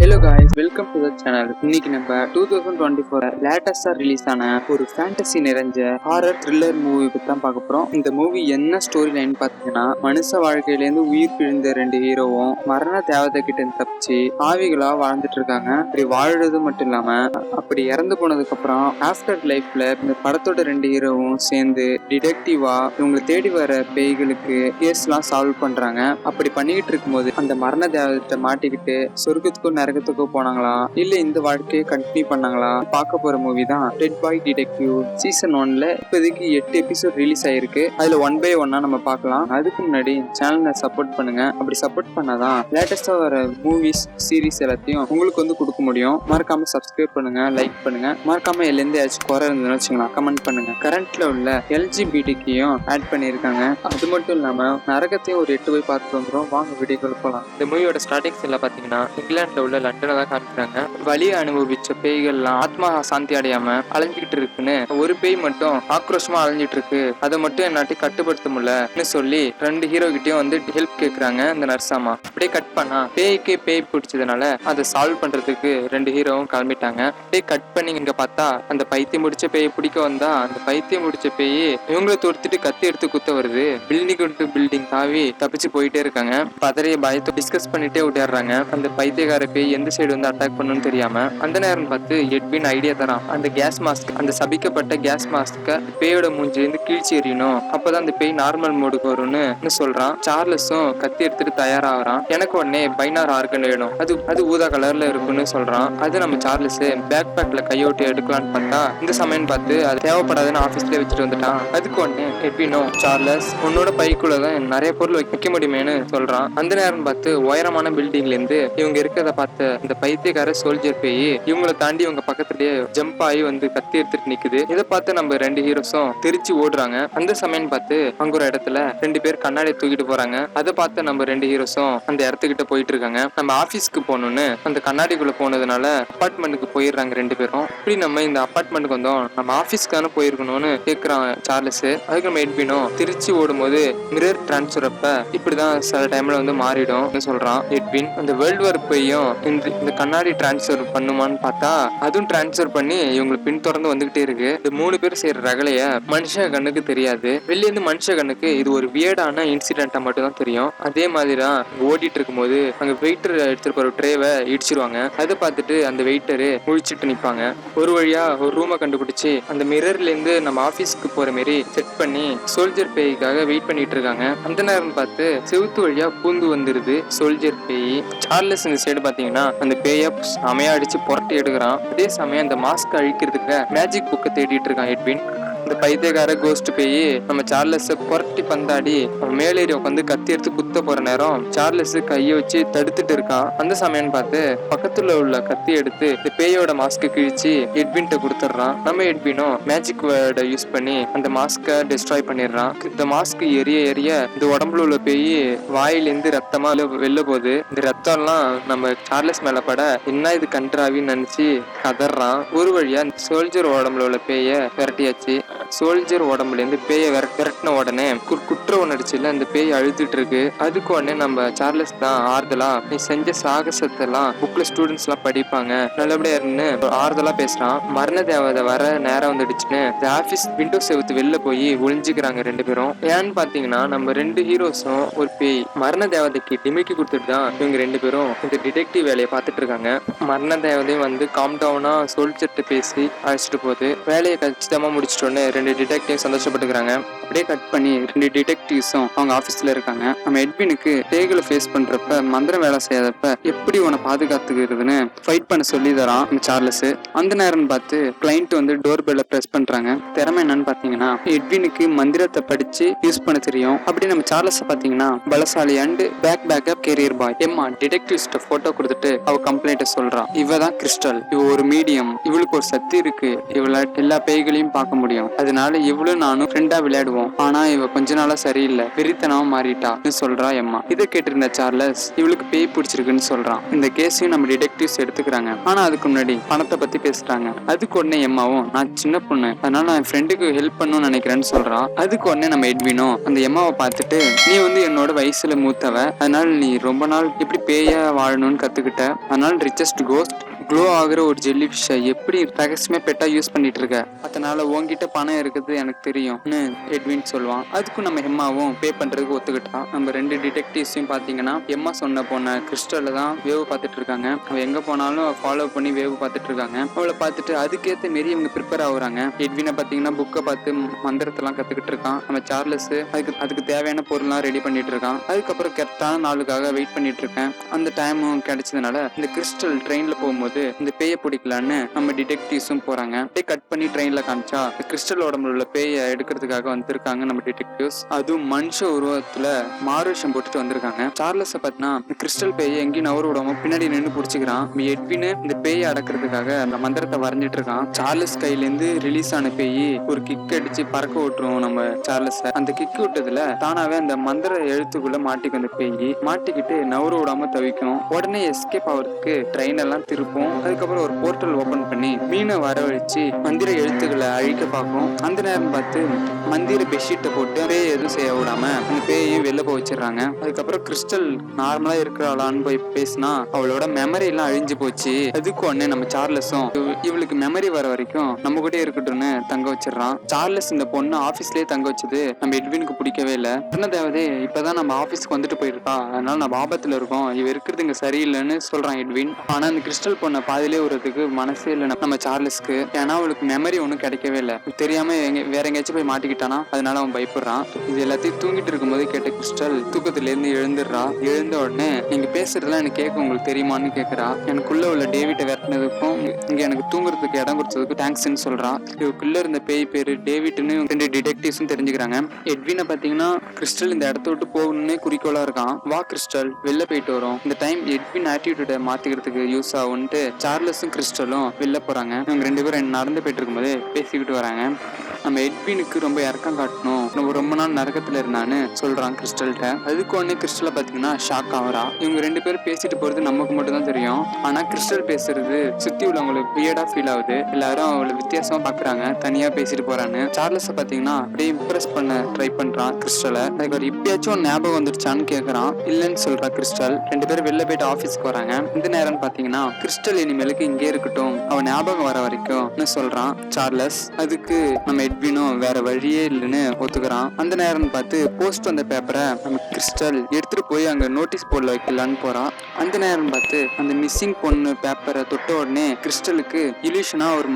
Hello guys, welcome to the channel. இன்னைக்கு நம்ம 2024 லேட்டஸ்டா ரிலீஸ் ஆன ஒரு ஃபேண்டசி நிறைஞ்ச ஹாரர் த்ரில்லர் மூவி பத்தி தான் பார்க்க போறோம். இந்த மூவி என்ன ஸ்டோரி லைன் பார்த்தீங்கன்னா, மனுஷ வாழ்க்கையிலேருந்து உயிர் பிரிந்த ரெண்டு ஹீரோவும் மரண தேவதை கிட்ட தப்பிச்சு ஆவிகளா வாழ்ந்துட்டு இருக்காங்க. அப்படி வாழுறது மட்டும் இல்லாம அப்படி இறந்து போனதுக்கு அப்புறம் ஆஃப்டர் லைஃப்ல இந்த படத்தோட ரெண்டு ஹீரோவும் சேர்ந்து டிடெக்டிவா இவங்களை தேடி வர பேய்களுக்கு கேஸ் எல்லாம் சால்வ் பண்றாங்க. அப்படி பண்ணிக்கிட்டு இருக்கும்போது அந்த மரண தேவதை மாட்டிக்கிட்டு சொர்க்கத்துக்கும் நரகத்துக்கோ போனாங்களா இல்ல இந்த வாழ்க்கையை கண்டினியூ பண்ணாங்களா பார்க்க போற மூவி தான் டெட் பாய் டிடெக்டிவ் சீசன் 1ல இப்போதைக்கு 8 எபிசோட் ரிலீஸ் ஆயிருக்கு. அதுல 1 by 1 நம்ம பார்க்கலாம். அதுக்கு முன்னாடி சேனலை சப்போர்ட் பண்ணுங்க. அப்படி சப்போர்ட் பண்ணாதான் லேட்டஸ்டா வர மூவிஸ் சீரிஸ் எல்லாத்தையும் உங்களுக்கு வந்து கொடுக்க முடியும். மறக்காம சப்ஸ்கிரைப் பண்ணுங்க, லைக் பண்ணுங்க. மறக்காம எல்லேருந்து ஏதாச்சும் குறை இருந்ததுன்னு வச்சுக்கலாம் கமெண்ட் பண்ணுங்க. கரண்ட்ல உள்ள LGBTQ ஆட் பண்ணியிருக்காங்க. அது மட்டும் இல்லாம நரகத்தையும் ஒரு 8 போய் பார்த்துட்டு வந்துடும். வாங்க வீடியோக்குள்ள போகலாம். இந்த மூவியோட ஸ்டார்டிங்ஸ் எல்லாம் பாத்தீங்கன்னா இங்கிலாந்துல உள்ள லண்டனை தான் காமிக்கிறாங்க. வலியை அனுபவிச்ச பேய்கள்லாம் ஆத்மா சாந்தி அடையாம அலைஞ்சிக்கிட்டு இருக்குன்னு ஒரு பேய் மட்டும் ஆக்ரோஷமா அலைஞ்சிட்டு இருக்கு. அதை மட்டும் என்னாட்டி கட்டுப்படுத்த முடியலன்னு சொல்லி ரெண்டு ஹீரோ கிட்டயும் வந்து ஹெல்ப் கேக்குறாங்க இந்த நர்ஸாமா. அப்படியே கட் பண்ணா பேய்க்கே பேய் பிடிச்சதுனால அதை சால்வ் பண்றதுக்கு ரெண்டு ஹீரோவும் கிளம்பிட்டாங்க. அப்படியே கட் பண்ணி இங்க பார்த்தா அந்த பைத்தியம் முடிச்ச பேயை பிடிக்க வந்தா அந்த பைத்தியம் முடிச்ச பேய் இவங்களை தொடுத்துட்டு கத்தி எடுத்து குத்த வருது. பில்டிங் டு பில்டிங் தாவி தப்பிச்சு போயிட்டே இருக்காங்க. பதறிய பயத்தை டிஸ்கஸ் பண்ணிட்டே விட்டுறாங்க. அந்த பைத்தியக்கார பேய் எந்த சைடு வந்து அட்டாக் பண்ணணும்னு தெரியாம அந்த நேரம் பார்த்து எட்வின் ஐடியா தரான். அந்த கேஸ் மாஸ்க், அந்த சபிக்கப்பட்ட கேஸ் மாஸ்க பேயோட மூஞ்சிலிருந்து கீழ்ச்சி எறியணும். அப்பதான் அந்த பேய் நார்மல் மோடுக்கு வரும்னு சொல்றான். சார்லஸும் கத்தி எடுத்துட்டு தயாராகிறான். எனக்கு உடனே பைனார் ஆர்கன் வேணும், அது ஊதா கலர்ல இருக்குன்னு சொல்றான். அது நம்ம சார்லஸ் பேக் பேக்ல கையோட்டி எடுக்கலான்னு பார்த்தா இந்த சமயம் பார்த்து அது தேவைப்படாதுன்னு ஆபீஸ்ல வச்சுட்டு வந்துட்டான். அதுக்கு உடனே எட்வினும் சார்லஸ் உன்னோட பைக்குள்ளதான் நிறைய பொருள் வைக்க முடியுமேன்னு சொல்றான். அந்த நேரம் பார்த்து உயரமான பில்டிங்ல இருந்து இவங்க இருக்கிறத பார்த்து இந்த பைத்தியக்கார சோல்ஜர் பேய் இவங்களை தாண்டி இவங்க பக்கத்துலயே ஜம்ப் ஆகி வந்து கத்தி எடுத்துட்டு நிக்குது. இதை பார்த்து நம்ம ரெண்டு ஹீரோஸும் திருச்சி ஓடுறாங்க. அந்த சமயம் பார்த்து அங்க ஒரு இடத்துல ரெண்டு பேர் கண்ணாடியை தூக்கிட்டு போறாங்க. அதை பார்த்து நம்ம ரெண்டு ஹீரோஸும் அந்த இடத்துக்கிட்ட போயிட்டு இருக்காங்க. நம்ம ஆபீஸ்க்கு போகணும்னு அந்த கண்ணாடிக்குள்ள போனதுனால அபார்ட்மெண்ட்டுக்கு போயிடுறாங்க ரெண்டு பேரும். இப்படி நம்ம இந்த அபார்ட்மெண்ட்டுக்கு வந்தோம், நம்ம ஆபீஸ்க்கான போயிருக்கணும்னு கேட்கிறான் சார்லஸ். அதுக்கு நம்ம எட்வினும் திருச்சி ஓடும்போது மிரர் டிரான்ஸ்ஃபர் அப்ப இப்படிதான் சில டைம்ல வந்து மாறிடும் சொல்றான் எட்வின். அந்த வேர்ல்டு வார் போயும் இந்த கண்ணாடி டிரான்ஸ்ஃபர் பண்ணுமான்னு பார்த்தா அதுவும் டிரான்ஸ்ஃபர் பண்ணி இவங்களை பின்தொடர்ந்து வந்துகிட்டே இருக்கு. இந்த மூணு பேர் செய்யற ரகலைய மனுஷ கண்ணுக்கு தெரியாது. வெளியே இருந்து மனுஷ கண்ணுக்கு இது ஒரு வியர்டான இன்சிடென்ட்டா மட்டும் தான் தெரியும். அதே மாதிரிதான் ஓடிட்டு இருக்கும்போது அங்க வெயிட்டர் எடுத்துட்டு போற ட்ரேவை இடிச்சிருவாங்க. அதை பார்த்துட்டு அந்த வெயிட்டரு முழிச்சிட்டு நிப்பாங்க. ஒரு வழியா ஒரு ரூமை கண்டுபிடிச்சு அந்த மிரர்ல இருந்து நம்ம ஆபீஸ்க்கு போற மாதிரி செட் பண்ணி சோல்ஜர் பேய்க்காக வெயிட் பண்ணிட்டு இருக்காங்க. அந்த நேரம் பார்த்து செவுத்து வழியா பூந்து வந்துருது சோல்ஜர் பேய். சார்லஸ் இந்த சைடு பாத்தீங்கன்னா அந்த பேய அமையா அடிச்சு புரட்டி எடுக்கிறான். அதே சமயம் அந்த மாஸ்க் அழிக்கிறதுக்கு மேஜிக் புக்கை தேடிட்டு இருக்கான் எட்வின். இந்த பைத்தியக்கார கோஸ்ட் பேய் நம்ம சார்லஸ புரட்டி பந்தாடி மேலேறி உட்காந்து கத்தி எடுத்து குத்த போற நேரம் சார்லஸ் கையை வச்சு தடுத்துட்டு இருக்கான். அந்த சமயம் பார்த்து பக்கத்துல உள்ள கத்தி எடுத்து இந்த பேயோட மாஸ்க கிழிச்சு எட்வின்ட்ட கொடுத்துட்றான். நம்ம எட்வினும் மேஜிக் வேர்டை யூஸ் பண்ணி அந்த மாஸ்க டிஸ்ட்ராய் பண்ணிடுறான். இந்த மாஸ்க் எரிய எரிய இந்த உடம்புல உள்ள பேய் வாயிலிருந்து ரத்தமா வெளில போகுது. இந்த ரத்தம் எல்லாம் நம்ம சார்லஸ் மேல பட என்ன இது கன்றாவின்னு நினைச்சு கதறான். ஒரு வழியா சோல்ஜர் உடம்புல உள்ள பேய விரட்டியாச்சு. சோல்ஜர் உடம்புல இருந்து பேயை விரட்டின உடனே குற்ற உணர்ச்சியில அந்த பேய் அழுதுட்டு இருக்கு. அதுக்கு உடனே நம்ம சார்லஸ் தான் ஆறுதலா நீ செஞ்ச சாகசத்தை எல்லாம் புக்ல ஸ்டூடெண்ட்ஸ் எல்லாம் படிப்பாங்க நல்லபடியா இருந்து ஆறுதலா பேசுறான். மரண தேவதை வர நேரம் வந்துடுச்சுன்னு இந்த ஆபீஸ் விண்டோ செவுத்து வெளில போய் ஒளிஞ்சுக்கிறாங்க ரெண்டு பேரும். ஏன்னு பாத்தீங்கன்னா நம்ம ரெண்டு ஹீரோஸும் ஒரு பேய் மரண தேவதைக்கு டிமிக்கி கொடுத்துட்டு தான் இவங்க ரெண்டு பேரும் இந்த டிடெக்டிவ் வேலையை பார்த்துட்டு இருக்காங்க. மரண தேவதையும் வந்து காம் டவுனா சோல்ஜர்ட்ட பேசி அழைச்சிட்டு போகுது. வேலையை கச்சிதமா முடிச்சிட்டோன்னு ரெண்டு டிடெக்டிவ் சந்தோஷப்பட்டுக்கிறாங்க. அப்படியே கட் பண்ணி ரெண்டு டிடெக்டிவ்ஸும் அவங்க ஆபீஸ்ல இருக்காங்க. நம்ம எட்வினுக்கு பேய்களை ஃபேஸ் பண்றப்ப மந்திரம் வேலை செய்யாதப்ப எப்படி உன்னை பாதுகாத்துக்கிறதுன்னு ஃபைட் பண்ண சொல்லி தரான் சார்லஸ். அந்த நேரம் பார்த்து கிளைண்ட் வந்து டோர் பெல்ல பிரஸ் பண்றாங்க. திறமை என்னன்னு பாத்தீங்கன்னா எட்வினுக்கு மந்திரத்தை படிச்சு யூஸ் பண்ண தெரியும். அப்படி நம்ம சார்லஸ் பாத்தீங்கன்னா பலசாலி அண்ட் பேக்கப் கேரியர் பாய். எம்மா டிடெக்டிவ்ஸ்ட போட்டோ கொடுத்துட்டு அவ கம்ப்ளைண்ட சொல்றான். இவதான் கிறிஸ்டல், இவ ஒரு மீடியம், இவளுக்கு ஒரு சக்தி இருக்கு, இவள எல்லா பேய்களையும் பார்க்க முடியும். அதனால இவளும் நானும் ஃப்ரெண்டா விளையாடுவோம். ஆனா இவ கொஞ்ச நாளா சரியில்லை, வெறித்தனமா மாறிட்டான்னு சொல்றா எம்மா. இதை கேட்டிருந்த சார்லஸ் இவளுக்கு பேய் பிடிச்சிருக்குன்னு சொல்றான். இந்த கேஸையும் நம்ம டிடெக்டிவ்ஸ் எடுத்துக்கிறாங்க. ஆனா அதுக்கு முன்னாடி பணத்தை பத்தி பேசுறாங்க. அதுக்கு உடனே எம்மாவும் நான் சின்ன பொண்ணு, அதனால நான் என் ஃப்ரெண்டுக்கு ஹெல்ப் பண்ணணும்னு நினைக்கிறேன்னு சொல்றான். அதுக்கு உடனே நம்ம எட்வினும் அந்த எம்மாவை பார்த்துட்டு நீ என்னோட வயசுல மூத்தவ, அதனால நீ ரொம்ப நாள் இப்படி பேயா வாழணும்னு கத்துக்கிட்ட, அதனால ரிச்சஸ்ட் கோஸ்ட் க்ளோ ஆகுற ஒரு ஜெல்லி ஃபிஷ்ஷை எப்படி ரகசியமா பெட்டா யூஸ் பண்ணிட்டு இருக்க, அதனால உன்கிட்ட பணம் இருக்குது எனக்கு தெரியும்னு எட்வின் சொல்லுவான். அதுக்கும் நம்ம எம்மாவும் பே பண்றதுக்கு ஒத்துக்கிட்டான். நம்ம ரெண்டு டிடெக்டிவ்ஸையும் பாத்தீங்கன்னா எம்மா சொன்ன போன கிறிஸ்டல்ல தான் வேவு பார்த்துட்டு இருக்காங்க. அவ எங்க போனாலும் ஃபாலோ பண்ணி வேவு பார்த்துட்டு இருக்காங்க. அவளை பார்த்துட்டு அதுக்கேற்ற மாரி இவங்க ப்ரிப்பேர் ஆகுறாங்க. எட்வினை பாத்தீங்கன்னா புக்கை பார்த்து மந்திரத்தெல்லாம் கத்துக்கிட்டு இருக்கான். நம்ம சார்லஸ் அதுக்கு தேவையான பொருள்லாம் ரெடி பண்ணிட்டு இருக்கான். அதுக்கப்புறம் கரெக்டான நாளுக்காக வெயிட் பண்ணிட்டு இருக்கேன். அந்த டைமும் கிடைச்சதுனால இந்த கிறிஸ்டல் ட்ரெயின்ல போகும்போது இந்த பேயை பிடிக்கலான்னு நம்ம டிடெக்டிவ்ஸும் போறாங்க. கட் பண்ணி ட்ரெயின்ல காமிச்சா கிறிஸ்டல் உடம்புல உள்ள பேயை எடுக்கிறதுக்காக வந்திருக்காங்க நம்ம டிடெக்டிவ்ஸ். அதுவும் மனுஷ உருவத்துல மாறுவேஷம் போட்டுட்டு வந்திருக்காங்க. சார்லஸ் பாத்தீங்கன்னா கிறிஸ்டல் பேயை எங்கேயும் நவர விடாம பின்னாடி நின்று பிடிச்சிக்கிறான். எட்வின் இந்த பேயை அடக்கிறதுக்காக அந்த மந்திரத்தை வரைஞ்சிட்டு இருக்கான். சார்லஸ் கையில இருந்து ரிலீஸ் ஆன பேய் ஒரு கிக் அடிச்சு பறக்க விட்டுரும் நம்ம சார்லஸ். அந்த கிக் விட்டதுல தானாவே அந்த மந்திர எழுத்துக்குள்ள மாட்டிக்கும். அந்த பேய் மாட்டிக்கிட்டு நவர விடாம தவிக்கும். உடனே எஸ்கேப் ஆகிறதுக்கு ட்ரெயின் எல்லாம் திருப்பும். அதுக்கப்புறம் ஒரு போர்ட்டல் ஓபன் பண்ணி மீனை வரவழைச்சு மந்திர எழுத்துக்களை அழிக்க பார்க்கும். அந்த நேரம் பார்த்து மந்திர பெட்ஷீட்டை போட்டு பேய் எதுவும் செய்ய விடாம அந்த பேயையும் வெளில போய் வச்சிடறாங்க. அதுக்கப்புறம் கிறிஸ்டல் நார்மலா இருக்கிறாளான்னு போய் பேசினா அவளோட மெமரி எல்லாம் அழிஞ்சு போச்சு. அதுக்கு உடனே நம்ம சார்லஸும் இவளுக்கு மெமரி வர வரைக்கும் நம்ம கூட இருக்கட்டும்னு தங்க வச்சிடறான். சார்லஸ் இந்த பொண்ணு ஆபீஸ்லயே தங்க வச்சது நம்ம எட்வினுக்கு பிடிக்கவே இல்லை. என்ன தேவதே இப்பதான் நம்ம ஆபீஸ்க்கு வந்துட்டு போயிருக்கா, அதனால நம்ம ஆபத்துல இருக்கோம், இவ இருக்கிறது இங்க சரியில்லைன்னு சொல்றான் எட்வின். ஆனா அந்த கிறிஸ்டல் பொண்ணை பாதிலே விடுறதுக்கு மனசே இல்லை நம்ம சார்லஸ்க்கு. ஏன்னா அவளுக்கு மெமரி ஒன்றும் கிடைக்கவே இல்லை. தெரியாம வேற எங்கேயாச்சும் போய் மாட்டிக்கிட்டானா அதனால அவன் பயப்படுறான். இது எல்லாத்தையும் தூங்கிட்டு இருக்கும்போது கேட்ட கிறிஸ்டல் தூக்கத்துல இருந்து எழுந்துடுறா. எழுந்த உடனே நீங்க பேசுறதுலாம் எனக்கு கேட்க உங்களுக்கு தெரியுமான்னு கேட்கறா. எனக்குள்ள உள்ள டேவிட்டை விரட்டினதுக்கும் இங்க எனக்கு தூங்குறதுக்கு இடம் கொடுத்ததுக்கும் தேங்க்ஸ்ன்னு சொல்றா. இவக்குள்ள இருந்த பேய் பேரு டேவிட்னு ரெண்டு டிடெக்டிவ்ஸும் தெரிஞ்சுக்கிறாங்க. எட்வினை பாத்தீங்கன்னா கிறிஸ்டல் இந்த இடத்த விட்டு போகணும்னே குறிக்கோளா இருக்கான். வா கிறிஸ்டல் வெளில போயிட்டு வரும். இந்த டைம் எட்வின் ஆட்டிடியூட மாத்திக்கிறதுக்கு யூஸ் ஆகும்ட்டு சார்லஸும் கிறிஸ்டலும் வெளில போறாங்க. இவங்க ரெண்டு பேரும் நடந்து போயிட்டு இருக்கும்போது பேசிக்கிட்டு வராங்க. நம்ம எட்வினுக்கு ரொம்ப இறக்கம் காட்டணும், ரொம்ப நாள் நரகத்துல இருந்தான்னு சொல்றான் கிறிஸ்டல்கிட்ட. அதுக்கு உடனே கிறிஸ்டலை பாத்தீங்கன்னா ஷாக் ஆகிறா. இவங்க ரெண்டு பேரும் பேசிட்டு போறது நமக்கு மட்டும் தான் தெரியும். ஆனா கிறிஸ்டல் பேசுறது சுத்தி உள்ளவங்களுக்கு வியர்டா ஃபீல் ஆகுது. எல்லாரும் அவளை வித்தியாசமா பாக்குறாங்க, தனியா பேசிட்டு போறான்னு. சார்லஸை பாத்தீங்கன்னா அப்படியே இம்ப்ரெஸ் பண்ண ட்ரை பண்றான் கிறிஸ்டலை. அதுக்கு ஒரு இப்பயாச்சும் ஞாபகம் வந்துருச்சான்னு கேக்குறான். இல்லன்னு சொல்றா கிறிஸ்டல். ரெண்டு பேரும் வெளில போயிட்டு ஆபீஸ்க்கு வராங்க. இந்த நேரம் பாத்தீங்கன்னா கிறிஸ்டல் இனிமேலுக்கு இங்கே இருக்கட்டும், அவன் ஞாபகம் வர வரைக்கும் சொல்றான் சார்லஸ். அதுக்கு நம்ம எட்வினும் வேற வழியே இல்லைன்னு ஒத்துக்கிறான். அந்த நேரம் பார்த்து போஸ்ட் வந்த பேப்பரை நம்ம கிறிஸ்டல் எடுத்துட்டு போய் அங்க நோட்டீஸ் போர்டில் வைக்கலான்னு போறான். அந்த நேரம் பார்த்து அந்த மிஸ்ஸிங் பொண்ணு பேப்பரை தொட்ட உடனே கிறிஸ்டலுக்கு இல்யூஷனா ஒரு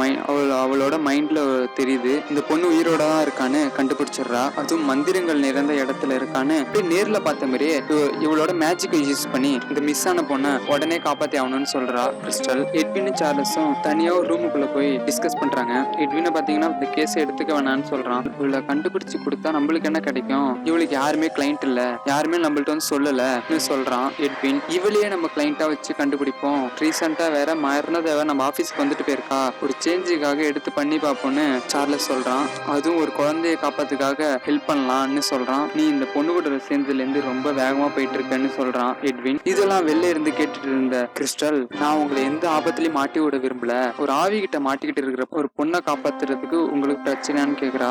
அவளோட மைண்ட்ல தெரியுது. இந்த பொண்ணு உயிரோட தான் இருக்கான்னு கண்டுபிடிச்சிடுறா. அதுவும் மந்திரங்கள் நிறைந்த இடத்துல இருக்கான்னு அப்படியே நேர்ல பார்த்த மாதிரியே இவளோட மேஜிக்கை யூஸ் பண்ணி இந்த மிஸ் ஆன பொண்ணை உடனே காப்பாத்தி ஆகணும்னு சொல்றா கிறிஸ்டல். எட்வின் சார்லஸும் தனியா ஒரு ரூமுக்குள்ள போய் டிஸ்கஸ் பண்றாங்க. எட்வினை பாத்தீங்கன்னா இந்த கேஸை எடுத்துக்க வேணான்னு சொல்றான். இவளை கண்டுபிடிச்சு கொடுத்தா நம்மளுக்கு என்ன கிடைக்கும், இவளுக்கு யாருமே கிளைண்ட் இல்ல, யாருமே நம்மள்ட்ட வந்து சொல்லலன்னு சொல்றான் எட்வின். இவளையே நம்ம கிளைண்டா வச்சு கண்டுபிடிப்போம். ரீசெண்டா வேற மரணதேவ நம்ம ஆபீஸ்க்கு வந்துட்டு போயிருக்கா, ஒரு சேஞ்சுக்காக எடுத்து பண்ணி பார்ப்போம்னு சார்லஸ் சொல்றான். அதுவும் ஒரு குழந்தைய காப்பாத்துக்காக ஹெல்ப் பண்ணலாம்னு சொல்றான். நீ இந்த பொண்ணு கூட சேர்ந்ததுல இருந்து ரொம்ப வேகமா போயிட்டு இருக்கேன்னு சொல்றான் எட்வின். இதெல்லாம் வெளில இருந்து கேட்டுட்டு இருந்த கிறிஸ்டல், நான் உங்களை எந்த ஆபத்துலயும் மாட்டி விட விரும்பல, ஒரு ஆவி கிட்ட மாட்டிக்கிட்டு இருக்கிற ஒரு பொண்ணை காப்பாத்துறதுக்கு உங்களுக்கு பிரச்சனையான்னு கேக்குறா.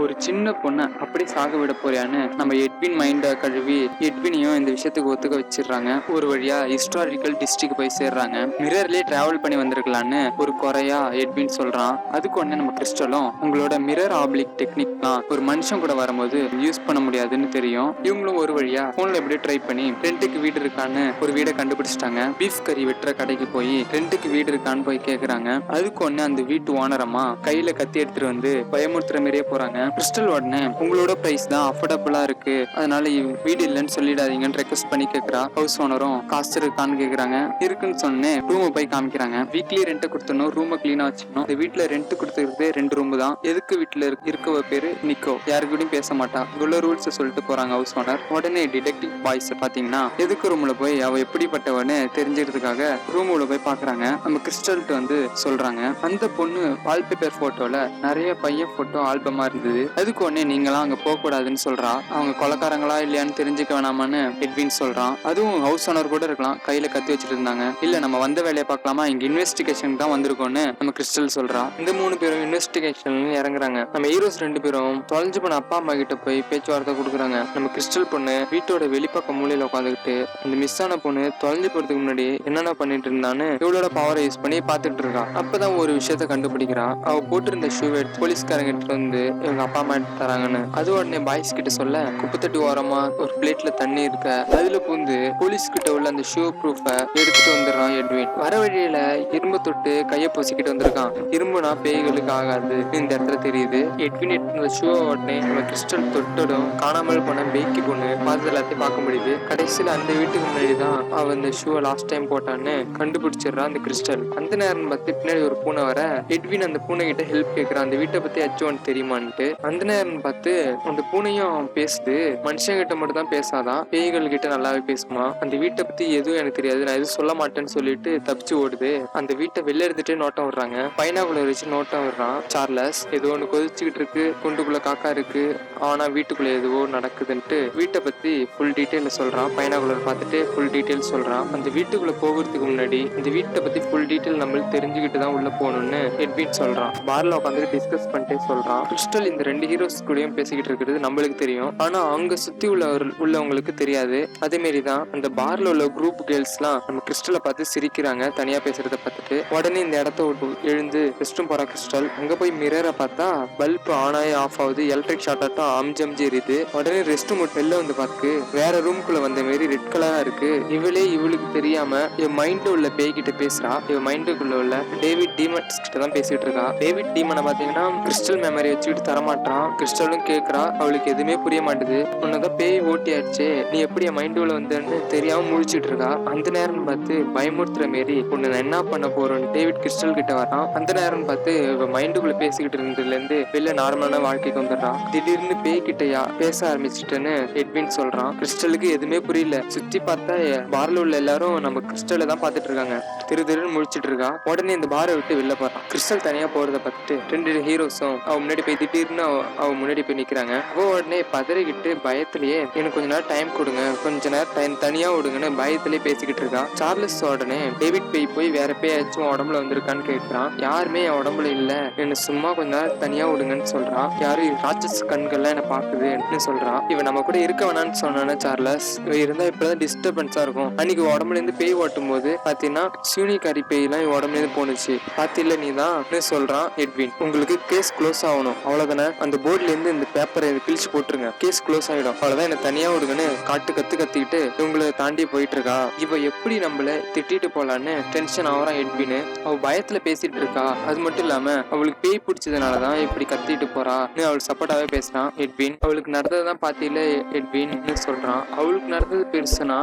ஒரு சின்ன பொண்ணை அப்படி சாக விட போறியான்னு நம்ம எட்வின் மைண்ட கழுவி எட்வினையும் இந்த விஷயத்துக்கு ஒத்துக்க வச்சிடுறாங்க. ஒரு வழியா ஹிஸ்டாரிக்கல் டிஸ்ட்ரிக்ட் போய் சேர்றாங்க. மிரர்லயே டிராவல் பண்ணி வந்திருக்கலான்னு ஒரு குறையா எட்வின் சொல்றான். அதுக்கு உடனே நம்ம கிறிஸ்டலும் உங்களோட மிரர் ஆப்ளிக் டெக்னிக் தான் ஒரு மனுஷன் கூட வரும்போது யூஸ் பண்ண முடியாதுன்னு தெரியும். இவங்களும் ஒரு வழியா போன்ல எப்படியே ட்ரை பண்ணி ரெண்டுக்கு வீடு இருக்கான்னு ஒரு வீடை கண்டுபிடிச்சிட்டாங்க. பீஃப் கறி வெட்டுற கடைக்கு போய் ரெண்டுக்கு வீடு இருக்கான்னு போய் கேக்குறாங்க. அதுக்கு ஒண்ணு அந்த வீட்டு ஓனரமா கையில கத்தி எடுத்துட்டு வந்து பயமுறுத்துற மாதிரியே போறாங்க. கிறிஸ்டல் உடனே உங்களோட பிரைஸ் தான் அஃபோர்டபுளா இருக்கு, அதனால வீடு இல்லைன்னு சொல்லிடாதீங்கன்னு ரெக்வஸ்ட் பண்ணி கேட்கறா. ஹவுஸ் ஓனரும் காசு இருக்கான்னு கேக்குறாங்க. இருக்குன்னு சொன்னேன். ரூமை போய் காமிக்கிறாங்க. வீக்லி ரெண்ட் கொடுத்தணும், ரூமை கிளீனா வச்சுக்கணும். இந்த வீட்டுல ரெண்ட் கொடுத்துருக்கே 2 ரூம் தான். எதுக்கு வீட்டுல இருக்கவ பேரு நிக்கோ, யாருக்கிட்டையும் பேச மாட்டா. இவ்வளவு ரூல்ஸ் சொல்லிட்டு போறாங்க ஹவுஸ் ஓனர். உடனே டிடெக்டிவ் பாய்ஸ் பாத்தீங்கன்னா எதுக்கு ரூம்ல போய் அவ எப்படிப்பட்டவன்னு தெரிஞ்சுக்கிறதுக்காக ரூம் உள்ள போய் பாக்குறாங்க. நம்ம கிறிஸ்டல்ட்டு வந்து சொல்றாங்க, அந்த பொண்ணு வால்பேப்பர் போட்டோல நிறைய பையன் போட்டோ ஆல்பமா இருந்தது, அதுக்கு உடனே நீங்களாம் அங்க போக கூடாதுன்னு சொல்றா. அவங்க கொலைக்காரங்களா இல்லையான்னு தெரிஞ்சுக்க வேணாமான்னு எட்வின் சொல்றான். அதுவும் ஹவுஸ் ஓனர் கூட இருக்கலாம், கையில கத்தி வச்சுட்டு இருந்தாங்க. இல்ல நம்ம வந்த வேலையை பார்க்கலாமா, இங்க இன்வெஸ்டிகேஷன் தான் வந்திருக்கோம்னு நம்ம கிறிஸ்டல் சொல்றா. இந்த 3 பேரும் இன்வெஸ்டிகேஷன் இறங்குறாங்க. நம்ம ஹீரோஸ் 2 பேரும் தொலைஞ்சு போன அப்பா அம்மா கிட்ட போய் பேச்சுவார்த்தை கொடுக்குறாங்க. நம்ம கிறிஸ்டல் பொண்ணு வீட்டோட வெளிப்பக்க மூலையில உட்காந்துக்கிட்டு அந்த மிஸ் ஆன பொண்ணு தொலைஞ்சு போறதுக்கு முன்னாடி என்னென்ன பண்ணிட்டு இருந்தான்னு இவளோட பவரை யூஸ் பண்ணி பாத்துட்டு இருக்கா. அப்பதான் ஒரு விஷயத்த கண்டுபிடிக்கிறா. அவ போட்டிருந்த ஷூ எடுத்து போலீஸ்காரங்க கிட்ட வந்து இவங்க அப்பா அம்மா எடுத்து தராங்கன்னு. அது உடனே பாய்ஸ் கிட்ட சொல்ல, குப்பத்தட்டி ஓரமா ஒரு பிளேட்ல தண்ணி இருக்க, அதுல பூந்து போலீஸ் கிட்ட உள்ள அந்த ஷூ ப்ரூஃப எடுத்துட்டு வந்துடுறான் எட்வின். வர வழியில இரும்பு தொட்டு கைய பொசிக்கிட்டு வந்திருக்கான். இரும்புனா பேய்களுக்கு ஆகாது இந்த இடத்துல தெரியுது. எட்வின் எடுத்த ஷூ உடனே நம்ம கிறிஸ்டல் தொட்டடும் காணாமல் போன பேக்கி பொண்ணு பார்த்து எல்லாத்தையும் பார்க்க முடியுது. கடைசியில அந்த வீட்டுக்கு முன்னாடிதான் அவ இந்த ஷூவை லாஸ்ட் டைம் போட்டான்னு கண்டுபிடிச்சிடுறான் அந்த கிறிஸ்டல். அந்த நேரம் பார்த்து பின்னாடி ஒரு பூனை வர எட்வின் அந்த பூனை கிட்ட ஹெல்ப் கேட்கிறான், அந்த வீட்டை பத்தி அச்சுவான் தெரியுமான்ட்டு. அந்த நேரம் பார்த்து அந்த பூனையும் பேசுது. மனுஷங்க கிட்ட மட்டும் தான் பேசாதான், பேய்கள் கிட்ட நல்லாவே பேசுமா. அந்த வீட்டை பத்தி எதுவும் எனக்கு தெரியாது, நான் எதுவும் சொல்ல மாட்டேன்னு சொல்லிட்டு தப்பிச்சு ஓடுது. அந்த வீட்டை வெளில எடுத்துட்டு நோட்டம் விடுறாங்க. பைனாகுலர் வச்சு நோட்டம் விடுறான் சார்லஸ். ஏதோ ஒண்ணு கொதிச்சுக்கிட்டு இருக்கு, குண்டுக்குள்ள காக்கா இருக்கு, ஆனா வீட்டுக்குள்ள எதுவோ நடக்குதுன்ட்டு வீட்டை பத்தி ஃபுல் டீட்டெயில் சொல்றான். பைனாகுலர் பார்த்துட்டு ஃபுல் டீட்டெயில் சொல்றான். அந்த வீட்டுக்குள்ள போகிறதுக்கு முன்னாடி இந்த வீட்டை பத்தி ஃபுல் டீட்டெயில் நம்மளுக்கு தெரிஞ்சுக்கிட்டு தான் உள்ள போகணும்னு எட்வின் சொல்றான். பார்ல உட்காந்து டிஸ்கஸ் பண்ணிட்டே சொல்றான். கிறிஸ்டல் இந்த 2 ஹீரோஸ் கூடயும் பேசிக்கிட்டு இருக்கிறது நம்மளுக்கு தெரியும், ஆனா அவங்க சுத்தி உள்ளவங்களுக்கு தெரியாது. அதே மாதிரிதான் அந்த பார்ல உள்ள குரூப் கேர்ள்ஸ்லாம் நம்ம கிறிஸ்டலை பார்த்து சிரிக்கிறாங்க தனியா பேசுறத பார்த்துட்டு. உடனே இந்த இடத்த எழுந்து ரெஸ்ட் ரூம் போற கிறிஸ்டல் அங்க போய் மிரரை பார்த்தா பல்ப் ஆன் ஆகி ஆஃப் ஆகுது. எலக்ட்ரிக் ஷார்ட் ஆட்டம் அம்ஜி எரியுது. உடனே ரெஸ்ட் ரூம் வெளில வந்து பார்த்து வேற ரூம்குள்ள வந்த மாதிரி ரெட் கலரா இருக்கு. இவளுக்கு தெரியாம என் மைண்ட்ல உள்ள பேய் கிட்ட பேசுறா. இவன் மைண்டுக்குள்ள உள்ள டேவிட் டீமன்ஸ் கிட்ட தான் பேசிட்டு இருக்கா. டேவிட் டீமனை பாத்தீங்கன்னா கிறிஸ்டல் மெமரி வச்சுக்கிட்டு தரமாட்டான். கிறிஸ்டலும் கேக்குறா, அவளுக்கு எதுவுமே புரிய மாட்டுது. உன்னதான் பேய் ஓட்டி ஆயிடுச்சு, நீ எப்படி என் மைண்டுக்குள்ள வந்தன்னு தெரியாம முழிச்சிட்டு இருக்கா. அந்த நேரம் பார்த்து பயமுறுத்துற மாரி உன்னை நான் என்ன பண்ண போறோன்னு டேவிட் கிறிஸ்டல் கிட்ட வரான். அந்த நேரம் பார்த்து மைண்டுக்குள்ள பேசிக்கிட்டு இருந்ததுல இருந்து வெளில நார்மலான வாழ்க்கைக்கு வந்துடுறான். திடீர்னு பேய் கிட்டயா பேச ஆரம்பிச்சுட்டேன்னு எட்வின் சொல்றான். கிறிஸ்டலுக்கு எதுவுமே புரியல. சுத்தி பார்த்தா பார்ல உள்ள எல்லாரும் நம்ம கிறிஸ்டலை தான் பாத்துட்டு இருக்காங்க. திருன்னு முழிச்சிட்டு இருக்கா. உடனே இந்த பாரை விட்டு வெளில போறான். கிறிஸ்டல் தனியா போறத பார்த்துட்டு 2 ஹீரோஸும் அவ முன்னாடி போய் திடீர்னு அவ முன்னாடி போய் நிக்கிறாங்க. உடனே பதறிக்கிட்டு பயத்திலேயே எனக்கு கொஞ்ச நேரம் டைம் கொடுங்க, கொஞ்ச நேரம் தனியா விடுங்கன்னு பயத்திலேயே பேசிக்கிட்டு இருக்கா. சார்லஸ் உடனே டேவிட் போய் வேற பேயாச்சும் உடம்புல வந்திருக்கான்னு கேட்கிறான். யாருமே என் உடம்புல இல்ல, என்ன சும்மா கொஞ்ச நேரம் தனியா விடுங்கன்னு சொல்றான். யாரும் ராட்சஸ் கண்கள்லாம் என்ன பாக்குதுன்னு சொல்றான். இவன் நம்ம கூட இருக்க வேணான்னு சொன்னானே சார்லஸ், இவன் இருந்தா இப்பதான் டிஸ்டர்பன்ஸா இருக்கும். அன்னைக்கு உடம்புல இருந்து பேய் ஓட்டும் போது பாத்தீங்கன்னா சூனிகாரி பேய்லாம் இவன் உடம்புல இருந்து போனுச்சு, பாத்தில நீ தான் சொல்றான் எட்வின். உங்களுக்கு கேஸ் க்ளோஸ் ஆகணும் அவ்வளவுதானே, அந்த போர்ட்ல இருந்து இந்த பேப்பரை கிழிச்சு போட்டுருங்க, கேஸ் க்ளோஸ் ஆயிடும், அவ்வளவுதான், என்ன தனியா விடுங்கன்னு கத்திக்கிட்டு இவங்களை தாண்டி போயிட்டு இருக்கா. இவ எப்படி நம்மள திட்டிட்டு போலான்னு டென்ஷன் ஆகிறான் எட்வின். அவ பயத்துல பேசிட்டு இருக்கா. அது மட்டும் இல்லாம அவளுக்கு பேய் பிடிச்சதுனாலதான் இப்படி கத்திட்டு போறான்னு அவள் சப்போர்ட்டாவே பேசுறான் எட்வின். அவளுக்கு நடந்ததுதான் பாத்தியில எட்வின் சொல்றான். அவளுக்கு நடந்தது பெருசுனா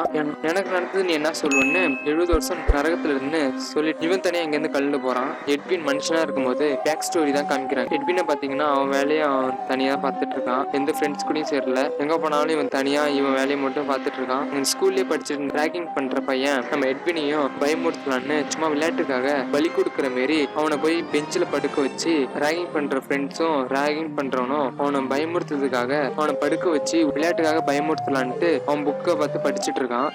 எனக்கு நடந்தது நீ என்ன சொல்லுன்னு 70 வருஷம் நரகத்துல இருந்து சொல்லிட்டு இவன் தனியா இங்க இருந்து கலந்து போறான். எட்வின் மனுஷனா இருக்கும்போது பேக் ஸ்டோரி தான் காமிக்கிறான். எட்வினை பாத்தீங்கன்னா அவன் வேலையை அவன் தனியா பாத்துட்டு இருக்கான். எந்த ஃப்ரெண்ட்ஸ் கூடயும் சேரல. எங்க போனாலும் இவன் தனியா இவன் வேலையை மட்டும் பாத்துட்டு இருக்கான். ஸ்கூல்லயே படிச்சுட்டு ரேகிங் பண்ற பையன் நம்ம எட்வினையும் பயமுறுத்தலான்னு சும்மா விளையாட்டுக்காக பலி கொடுக்குற மாரி அவனை போய் பெஞ்சில படுக்க வச்சு ரேகிங் பண்ற ஃப்ரெண்ட்ஸும் ரேகிங் பண்றவனும் அவனை பயமுறுத்துறதுக்காக அவனை படுக்க வச்சு விளையாட்டுக்காக பயமுறுத்தலான்ட்டு அவன் புக்கை பார்த்து படிச்சுட்டு இருக்கான்.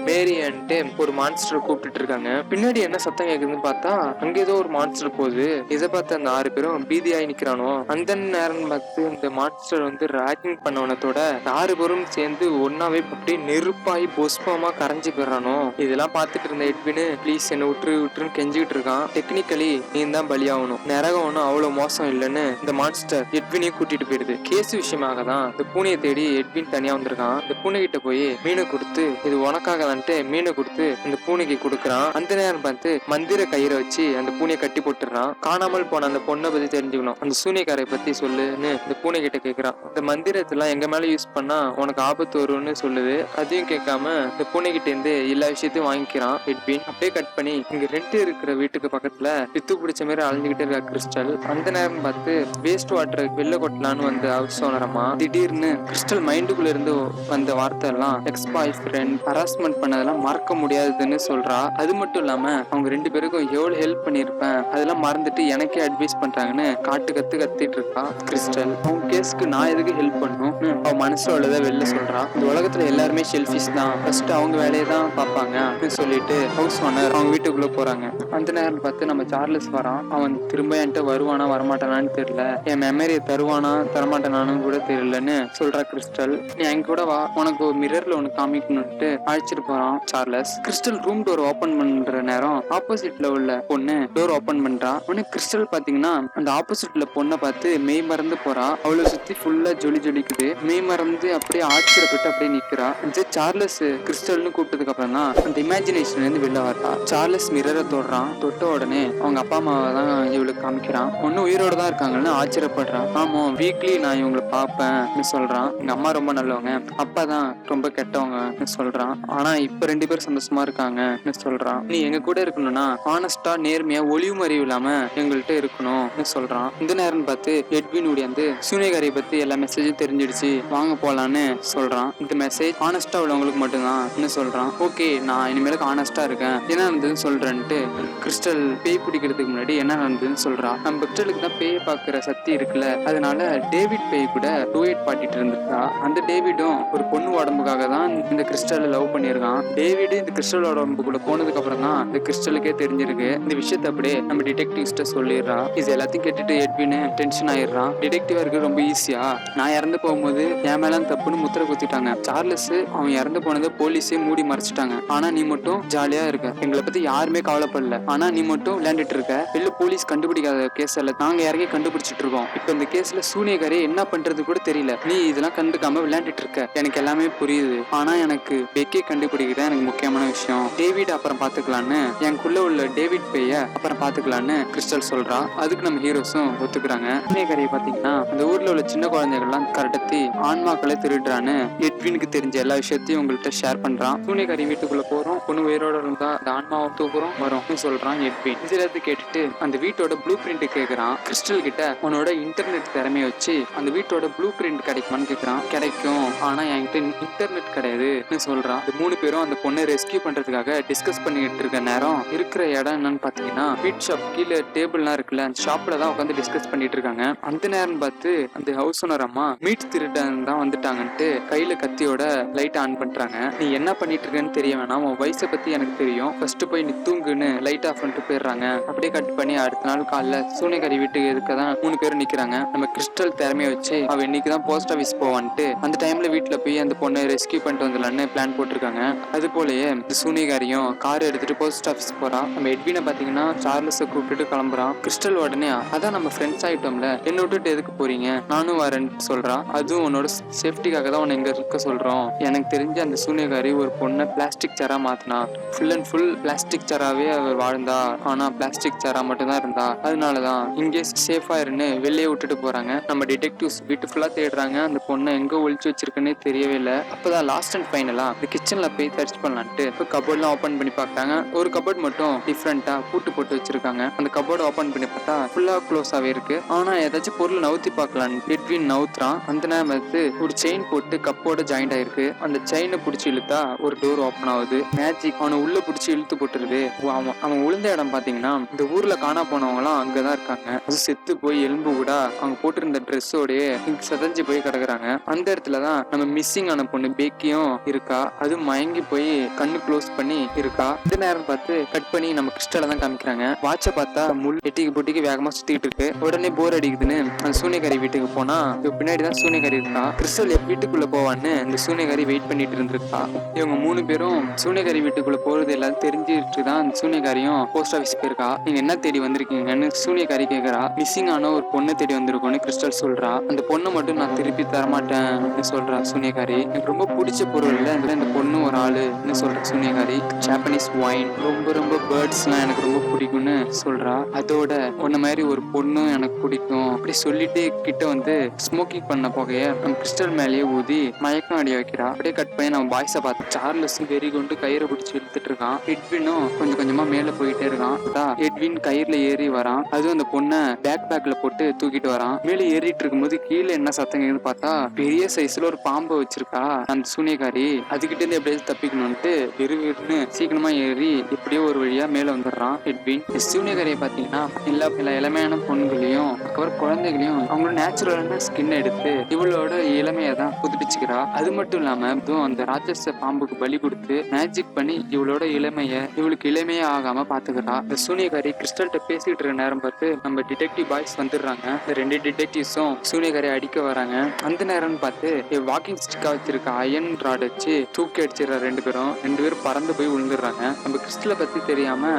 மேரி அண்ட் ஒரு மான்ஸ்டர் கூப்பிட்டு இருக்காங்க. பின்னாடி என்ன சத்தம் கேக்குதுன்னு பார்த்தா அங்க ஏதோ ஒரு மான்ஸ்டர் போகுது. இதை பார்த்து அந்த 6 பேரும் பீதியாகி நிக்கிறானோ. அந்த நேரம் பார்த்து இந்த மான்ஸ்டர் வந்து ரேகிங் பண்ணவனத்தோட 6 பேரும் சேர்ந்து ஒன்னாவே அப்படியே நெருப்பாகி புஷ்பமா கரைஞ்சு போயிடறானோ. இதெல்லாம் பார்த்துட்டு இருந்த எட்வின் ப்ளீஸ் என்ன விட்டுருன்னு கெஞ்சிக்கிட்டு இருக்கான். டெக்னிக்கலி நீ தான் பலியாகணும், நரகம் ஒன்னும் அவ்வளவு மோசம் இல்லைன்னு இந்த மான்ஸ்டர் எட்வினையும் கூட்டிட்டு போயிடுது. கேஸ் விஷயமாக தான் இந்த பூனையை தேடி எட்வின் தனியா வந்திருக்கான். இந்த பூனை கிட்ட போய் மீனை கொடுத்து இது உனக்காக தான்ட்டு மீனை கொடுத்து இந்த பூனைக்கு கொடுக்குறான். அந்த நேரம் பார்த்து மந்திர கயிறை வச்சு அந்த பூனையை கட்டி போட்டுறான். காணாமல் போன அந்த பொண்ணை பத்தி தெரிஞ்சுக்கணும், அந்த சூனியக்காரை பத்தி சொல்லுன்னு அப்படின்னு இந்த பூனை கிட்ட கேக்குறான். இந்த மந்திரத்தெல்லாம் எங்க மேல யூஸ் பண்ணா உனக்கு ஆபத்து வரும்னு சொல்லுது. அதையும் கேட்காம இந்த பூனை கிட்ட இருந்து எல்லா விஷயத்தையும் வாங்கிக்கிறான் எட்வின். அப்படியே கட் பண்ணி இங்க ரெண்ட் இருக்கிற வீட்டுக்கு பக்கத்துல பித்து பிடிச்ச மாதிரி அலைஞ்சுக்கிட்டே இருக்கா கிறிஸ்டல். அந்த நேரம் பார்த்து வேஸ்ட் வாட்டர் வெளில கொட்டலான்னு வந்த ஹவுஸ் ஓனரம்மா திடீர்னு கிறிஸ்டல் மைண்டுக்குள்ள இருந்து வந்த வார்த்தை எல்லாம் எக்ஸ் பாய் ஃப்ரெண்ட் ஹராஸ்மெண்ட் பண்ணதெல்லாம் மறக்க முடியாதுன்னு சொல்றா. அது மட்டும் இல்லாம அவங்க 2 பேருக்கும் எவ்வளவு ஹெல்ப் பண்ணிருப்பேன் அதெல்லாம் மறந்துட்டு எனக்கே அட்வைஸ் பண்றாங்கன்னு கத்திட்டு இருக்கா கிறிஸ்டல். அவங்க கேஸ்க்கு நான் எதுக்கு ஹெல்ப் பண்ணும் அவ மனசுல உள்ளதை வெளில சொல்றா. இந்த உலகத்துல எல்லாருமே செல்ஃபிஷ் தான், ஃபர்ஸ்ட் அவங்க வேலையை தான் பார்ப்பாங்க அப்படின்னு சொல்லிட்டு ஹவுஸ் ஓனர் அவங்க வீட்டுக்குள்ள போறாங்க. அந்த நேரம் பார்த்து நம்ம சார்லஸ் வரான். அவன் திரும்ப என்கிட்ட வருவானா வரமாட்டானான்னு தெரியல, என் மெமரியை தருவானா தரமாட்டானு கூட தெரியலன்னு சொல்றா கிறிஸ்டல். நீ என் கூட வா, உனக்கு ஒரு மிரர்ல ஒன்னு காமிக்கணும்ட்டு அழைச்சிட்டு போறான் Charles. Crystal room door open பண்ற நேரம் ஆப்போசிட்ல உள்ள பொண்ணு டோர் ஓபன் பண்றா. உடனே கிறிஸ்டல் பாத்தீங்கன்னா அந்த ஆப்போசிட்ல பொண்ணை பார்த்து மெய் மறந்து போறா. அவளை சுத்தி ஃபுல்லா ஜொலிக்குது. மெய் மறந்து அப்படியே ஆச்சரியப்பட்டு அப்படியே நிக்கிறா. சார்லஸ் கிறிஸ்டல்னு கூப்பிட்டதுக்கு அப்புறம் தான் அந்த இமேஜினேஷன்ல இருந்து வெளில வரா. சார்லஸ் மிரரை தொடுறான். தொட்ட உடனே அவங்க அப்பா அம்மாவை தான் இவளுக்கு காமிக்கிறான். ஒன்னும் உயிரோட தான் இருக்காங்கன்னு ஆச்சரியப்படுறான். ஆமா, வீக்லி நான் இவங்களை பார்ப்பேன் சொல்றான். எங்க அம்மா ரொம்ப நல்லவங்க, அப்பா தான் ரொம்ப கெட்டவங்க சொல்றான். ஆனா இப்ப 2 பேரும் சந்தோஷமா இருக்காங்க சொல்றான். நீ எங்க கூட இருக்கணும்னா ஆனஸ்டா நேர்மையா ஒளிவு மறைவு இல்லாம எங்கள்கிட்ட இருக்கணும் சொல்றான். இந்த நேரம் பார்த்து எட்வின் உடையாந்து சூனியக்காரியை பத்தி எல்லா மெசேஜும் தெரிஞ்சிடுச்சு, வாங்க போலான்னு சொல்றான். இந்த மெசேஜ் ஆனஸ்டா உள்ளவங்களுக்கு மட்டும்தான் சொல்றான். ஓகே, நான் இனிமேலுக்கு ஆனஸ்டா இருக்கேன், என்ன நடந்ததுன்னு சொல்றேன்ட்டு கிறிஸ்டல் பேய் பிடிக்கிறதுக்கு முன்னாடி என்ன நடந்ததுன்னு சொல்றா. நம்ம கிறிஸ்டலுக்கு தான் பேயை பாக்குற சக்தி இருக்குல்ல, அதனால டேவிட் பேய் கூட டூயட் பாடிட்டு இருந்திருக்கா. அந்த டேவிடும் ஒரு பொண்ணு உடம்புக்காக தான் இந்த கிறிஸ்டல் லவ் பண்ணிருக்கான். டேவிடு இந்த கிறிஸ்டல் உடம்புக்குள்ள போனதுக்கு அப்புறம் தான் இந்த கிறிஸ்டலுக்கே தெரிஞ்சிருக்கு. இந்த விஷயத்த அப்படியே நம்ம டிடெக்டிவ்ஸ்ட சொல்லிடுறா. இது எல்லாத்தையும் கேட்டுட்டு எட்வின் டென்ஷன் ஆயிடுறான். டிடெக்டிவா இருக்கு ரொம்ப ஈஸியா, நான் இறந்து போகும்போது என் மேல தப்புன்னு முத்திர குத்திட்டாங்க. சார்லஸ் அவன் இறந்து போனதை போலீஸே மூடி மறைச்சிட்டாங்க. ஆனா நீ மட்டும் ஜாலியா இருக்க, எங்களை பத்தி யாருமே கவலைப்படல. ஆனா நீ மட்டும் விளையாண்டுட்டு இருக்க. வெளில போலீஸ் கண்டுபிடிக்காத கேஸ் எல்லாம் நாங்க இறங்கி கண்டுபிடிச்சிட்டு இருக்கோம். இப்ப இந்த கேஸ்ல சூனியக்காரி என்ன பண்றது கூட தெரியல, நீ இதெல்லாம் கண்டுக்காம விளையாண்டுட்டு இருக்க. எனக்கு எல்லாமே புரியுது, ஆனா எனக்கு பெக்கே கண்டுபிடிக்கிறத எனக்கு முக்கியமான விஷயம். டேவிட் அப்புறம் பாத்துக்கலான்னு, எனக்குள்ள உள்ள டேவிட் பேய அப்புறம் பாத்துக்கலான்னு கிறிஸ்டல் சொல்றா. அதுக்கு நம்ம ஹீரோஸும் ஒத்துக்குறாங்க. சூனியக்காரியை பாத்தீங்கன்னா அந்த ஊர்ல உள்ள சின்ன குழந்தைகள்லாம் கடத்தி ஆன்மாக்களை திருடுறான்னு எட்வினுக்கு தெரிஞ்ச எல்லா விஷயத்தையும் உங்கள்கிட்ட ஷேர் பண்றான். சூனியக்காரி வீட்டுக்குள்ள போறோம், பொண்ணு உயிரோட இருந்தா அந்த ஆன்மாவை தூக்குறோம் வரும் சொல்றான் எட்வின். இதெல்லாம் கேட்டுட்டு அந்த வீட்டோட ப்ளூ பிரிண்ட் கேக்குறான். கிறிஸ்டல் கிட்ட உன்னோட இன்டர்நெட் திறமையை வச்சு அந்த வீட்டோட ப்ளூ பிரிண்ட் கிடைக்குமான்னு கேக்குறான். கிடைக்கும், ஆனா என்கிட்ட இன்டர்நெட் கிடையாதுன்னு சொல்றான். இந்த 3 பேரும் அந்த பொண்ணை ரெஸ்கியூ பண்றதுக்காக டிஸ்கஸ் பண்ணிட்டு இருக்க நேரம் இருக்கிற இடம் என்னன்னு பாத்தீங்கன்னா மீட் ஷாப் கீழே டேபிள்லாம் இருக்குல்ல, அந்த ஷாப்ல தான் உட்காந்து டிஸ்கஸ் பண்ணிட்டு இருக்காங்க. அந்த நேரம் பார்த்து அந்த ஹவுஸ் ஓனர் அம்மா மீட் திருடன் தான் வந்துட்டாங்கன்ட்டு கையில கத்தியோட லைட் ஆன் பண்றாங்க. நீ என்ன பண்ணிட்டு இருக்கன்னு தெரிய வேணாம், உன் வயசை பத்தி எனக்கு தெரியும், ஃபர்ஸ்ட் போய் நீ தூங்குன்னு லைட் ஆஃப் பண்ணிட்டு போயிடுறாங்க. அப்படியே கட் பண்ணி அடுத்த நாள் காலைல சூனியக்காரி வீட்டுக்கு எதுக்கதான் 3 பேரும் நிக்கிறாங்க. நம்ம கிறிஸ்டல் திறமையை வச்சு அவ இன்னைக்கு தான் போஸ்ட் ஆஃபீஸ் போவான்ட்டு அந்த டைம்ல வீட்டுல போய் அந்த பொண்ணை ரெஸ்கியூ பண்ணிட்டு வந்துடலான்னு பிளான் போட்டிருக்காங்க. அது போலயே சூனியக்காரியும் கார் எடுத்துட்டு போஸ்ட் ஆஃபீஸ் போறா. நம்ம எட்வினை பாத்தீங்கன்னா சார்லஸை கூப்பிட்டுட்டு கிளம்புறான். கிறிஸ்டல் உடனே அதான் நம்ம ஃப்ரெண்ட்ஸ் ஆயிட்டோம்ல, என்ன விட்டுட்டு எதுக்கு போறீங்க, நானும் வரேன்னு சொல்றா. அதுவும் உன்னோட சேஃப்டிக்காக தான் உன்னை இங்க இருக்க சொல்றோம். எனக்கு தெரிஞ்ச அந்த சூனியக்காரி ஒரு பொண்ணை பிளாஸ்டிக் சேரா மாத்தினா, ஃபுல் அண்ட் ஃபுல் பிளாஸ்டிக் சேராவே அவர் வாழ்ந்தா, ஆனா பிளாஸ்டிக் சேரா மட்டும் தான் இருந்தா, அதனாலதான் இங்கே சேஃபா இருன்னு வெளியே விட்டுட்டு போறாங்க. நம்ம டிடெக்டிவ்ஸ் வீட்டு ஃபுல்லா தேடுறாங்க, அந்த பொண்ணை எங்க ஒழிச்சு வச்சிருக்குன்னே தெரியவே இல்லை. அப்பதான் லாஸ்ட் அண்ட் ஃபைனலா இந்த கிச்சன்ல போய் சர்ச் பண்ணலான்ட்டு கபோர்ட்லாம் ஓபன் பண்ணி பார்த்தாங்க. ஒரு கபோர்ட் மட்டும் டிஃப்ரெண்டா பூட்டு போட்டு வச்சிருக்காங்க. அந்த கபோர்ட் ஓபன் பண்ணி பார்த்தா ஃபுல்லா க்ளோஸ் ஆவே இருக்கு. ஆனா ஏதாச்சும் பொருள் நவுத்தி பார்க்கலாம் எட்வின் நவுத்துறான். அந்த நேரம் எடுத்து ஒரு செயின் போட்டு கப்போட ஜாயிண்ட் ஆயிருக்கு. அந்த செயினை பிடிச்சி இழுத்தா ஒரு டோர் ஓபன் ஆகுது. மேஜிக் அவனை உள்ள பிடிச்சி இழுத்து போட்டுருது. அவன் விழுந்த இடம் பாத்தீங்கன்னா இந்த ஊர்ல காணா போனவங்க எல்லாம் அங்கதான் இருக்காங்க. அது செத்து போய் எலும்பு கூட அவங்க போட்டிருந்த ட்ரெஸ்ஸோடய சதஞ்சு போய் கிடக்குறாங்க. அந்த இடத்துலதான் நம்ம மிஸ்ஸிங் ஆன பொண்ணு பேக்கியும் இருக்கா. அது மயங்கி போய் கண்ணு க்ளோஸ் பண்ணி இருக்கா. இந்த நேரம் பார்த்து கட் பண்ணி நம்ம கிறிஸ்டல தான் காமிக்கிறாங்க. வாட்சை பார்த்தா முள் எட்டிக்கு வேகமா சுத்திட்டு இருக்கு. உடனே போர் அடிக்குதுன்னு அந்த சூனியக்காரி வீட்டுக்கு போனா பின்னாடிதான் சூனியக்காரி இருக்கா. கிறிஸ்டல் வீட்டுக்குள்ள போவான்னு இந்த சூனியக்காரி வெயிட் பண்ணிட்டு இருந்திருக்கா. இவங்க 3 பேரும் சூனியக்காரி வீட்டுக்குள்ள போறது எல்லாம் தெரிஞ்சுட்டு தான் அந்த சூனியக்காரியும் போஸ்ட் ஆஃபீஸ் போயிருக்கா. நீங்க என்ன தேடி வந்திருக்கீங்கன்னு சூனியக்காரி கேக்குறா. மிஸ்ஸிங் ஆன ஒரு பொண்ணை தேடி வந்திருக்கோன்னு கிறிஸ்டல் சொல்றா. அந்த பொண்ணை மட்டும் நான் திருப்பி தரமாட்டேன்னு சொல்றா சூனியக்காரி. எனக்கு ரொம்ப பிடிச்ச பொருள் இல்ல இந்த பொண்ணு ஒரு ஆளுன்னு சொல்ற சூனியக்காரி. ஜாப்பனீஸ் வைன் ரொம்ப பேர்ட்ஸ் எல்லாம் எனக்கு ரொம்ப பிடிக்கும்னு சொல்றா. அதோட உன்ன மாதிரி ஒரு பொண்ணும் எனக்கு பிடிக்கும் அப்படி சொல்லிட்டு அப்படியே கிட்ட வந்து ஸ்மோக்கிங் பண்ண புகைய நம்ம கிறிஸ்டல் மேலேயே ஊதி மயக்கம் அடி வைக்கிறா. அப்படியே கட் பண்ணி நம்ம பாய்ஸை பார்த்து சார்லஸ் வெறி கொண்டு கயிறை பிடிச்சி இழுத்துட்டு இருக்கான். எட்வினும் கொஞ்சம் கொஞ்சமா மேல போயிட்டே இருக்கான். எட்வின் கயிறுல ஏறி வரான். அதுவும் அந்த பொண்ணை பேக்ல போட்டு தூக்கிட்டு வரான். மேல ஏறிட்டு இருக்கும்போது கீழே என்ன சத்தம் கேக்குதுன்னு பார்த்தா பெரிய சைஸ்ல ஒரு பாம்பு வச்சிருக்கா அந்த சூனியக்காரி. அதுகிட்ட இருந்து எப்படியாவது தப்பிக்கணும்ட்டு விறுவிறுன்னு சீக்கிரமா ஏறி எப்படியோ ஒரு வழியா மேல வந்துடுறான் எட்வின். சூனியக்காரியை பாத்தீங்கன்னா எல்லா இளமையான பொண்ணுகளையும் அப்புறம் குழந்தைகளையும் அவங்களோட நேச்சுரலான ஸ்கின் எடுத்து இவளோட இளமையை தான் புதுப்பிச்சுக்கிறா. அது மட்டும் இல்லாம அந்த ராட்சச பாம்புக்கு பலி கொடுத்து மேஜிக் பண்ணி இவளோட இவளுக்கு இளமையே ஆகாம பாத்துக்கிறா. இந்த சூனியக்காரி கிறிஸ்டல்கிட்ட பேசிட்டு இருக்க நேரம் பார்த்து நம்ம டிடெக்டிவ் பாய்ஸ் வந்துடுறாங்க. இந்த 2 டிடெக்டிவ்ஸும் சூனியக்காரி அடிக்க வராங்க. அந்த நேரம்னு பார்த்து வாக்கிங் ஸ்டிக்கா வச்சிருக்க அயன் ராட் வச்சு தூக்கி அடிச்சிடற 2 பேரும் பறந்து போய் விழுந்துடுறாங்க. நம்ம கிறிஸ்டலை பத்தி தெரியாம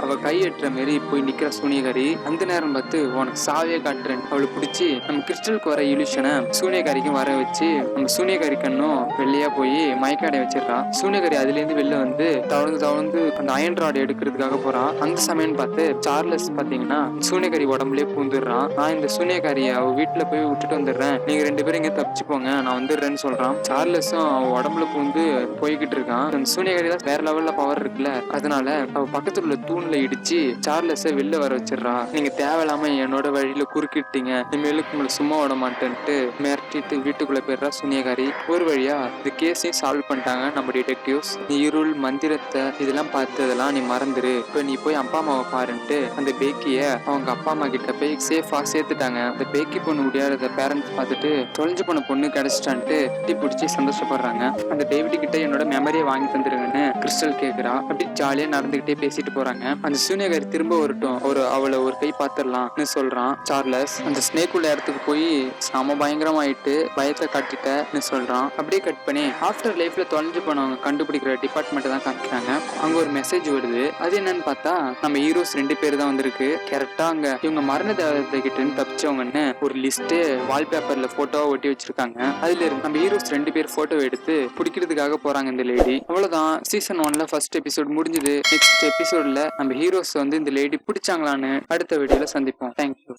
அவ கை எட்டுற மாரி போய் நிக்கிற சூனியக்காரி அந்த நேரம் பார்த்து உனக்கு சாவியே காட்டுறேன் அவளை பிடிச்சி நம்ம கிறிஸ்டலுக்கு வர இலுஷனை சூனியக்காரிக்கும் வர வச்சு நம்ம சூனியக்காரி கண்ணும் வெளியா போய் மயக்காடை வச்சிடறா. சூனியக்காரி அதுல இருந்து வெளில வந்து தவழ்ந்து அந்த அயன் ராட் எடுக்கிறதுக்காக போறான். அந்த சமயம் பார்த்து சார்லஸ் பாத்தீங்கன்னா சூனியக்காரி உடம்புலயே பூந்துடுறான். நான் இந்த சூனியக்காரியை அவ வீட்டுல போய் விட்டுட்டு வந்துடுறேன், நீங்க 2 பேரும் இங்க தப்பிச்சு போங்க, நான் வந்துடுறேன்னு சொல்றான். சார்லஸும் அவ உடம்புல பூந்து போய்கிட்டு இருக்கான். அந்த சூனியக்காரி தான் வேற லெவல்ல பவர் இருக்குல்ல, அதனால அவ பக்கத்துல உள்ள தூண்ல இடிச்சு சார்லஸ வெளில வர வச்சிடறா. நீங்க தேவையில்லாம என்னோட வழியில குறுக்கிட்டீங்க, இனிமேலுக்கு உங்களை சும்மா விட மாட்டேன்ட்டு மிரட்டிட்டு வீட்டுக்குள்ள போயிடுறா சூனியக்காரி. ஒரு வழியா இந்த கேஸையும் சால்வ் பண்ணிட்டாங்க நம்ம டிடெக்டிவ்ஸ். நீ இருள் மந்திரத்தை இதெல்லாம் பார்த்ததெல்லாம் நீ மறந்துரு, இப்ப நீ போய் அப்பா அம்மாவை பாருன்ட்டு அந்த பேக்கிய அவங்க அப்பா அம்மா கிட்ட போய் சேஃபா சேர்த்துட்டாங்க. அந்த பேக்கி பொண்ணு முடியாத பேரண்ட்ஸ் பார்த்துட்டு தொலைஞ்சு போன பொண்ணு கிடைச்சிட்டான்ட்டு பிடிச்சி சந்தோஷப்படுறாங்க. அந்த டேவிட் கிட்ட என்னோட மெமரியை வாங்கி தந்துருங்கன்னு கிறிஸ்டல் கேக்குறா. அப்படி ஜாலியா நடந்துகிட்டே பேசிட்டு போறாங்க. அந்த சூனியக்காரி திரும்ப வரட்டும், அவளை ஒரு கை பாத்துடலாம்னு சொல்றான் சார்லஸ். அந்த ஸ்னேக் உள்ள இடத்துக்கு போய் சம பயங்கரமாயிட்டு பயத்தை காட்டிட்டேன்னு சொல்றான். அப்படியே கட் பண்ணி ஆஃப்டர் லைஃப்ல தொலைஞ்சு போனவங்க கண்டுபிடிக்கிற டிபார்ட்மெண்ட் தான் காமிக்கிறாங்க. அங்க ஒரு மெசேஜ் வருது. அது என்னன்னு பார்த்தா நம்ம ஹீரோஸ் 2 பேர் தான் வந்திருக்கு. கரெக்டா அங்க இவங்க மரண தேவதை கிட்ட இருந்து தப்பிச்சவங்கன்னு ஒரு லிஸ்ட் வால்பேப்பர்ல போட்டோவா ஒட்டி வச்சிருக்காங்க. அதுல இருந்து நம்ம ஹீரோஸ் 2 பேர் போட்டோ எடுத்து பிடிக்கிறதுக்காக போறாங்க இந்த லேடி. அவ்வளவுதான், சீசன் 1ல ஃபர்ஸ்ட் எபிசோட் முடிஞ்சது. நெக்ஸ்ட் எபிசோட்ல நம்ம ஹீரோஸ் வந்து இந்த லேடி பிடிச்சாங்களான்னு அடுத்த வீடியோல சந்திப்போம். தேங்க்யூ.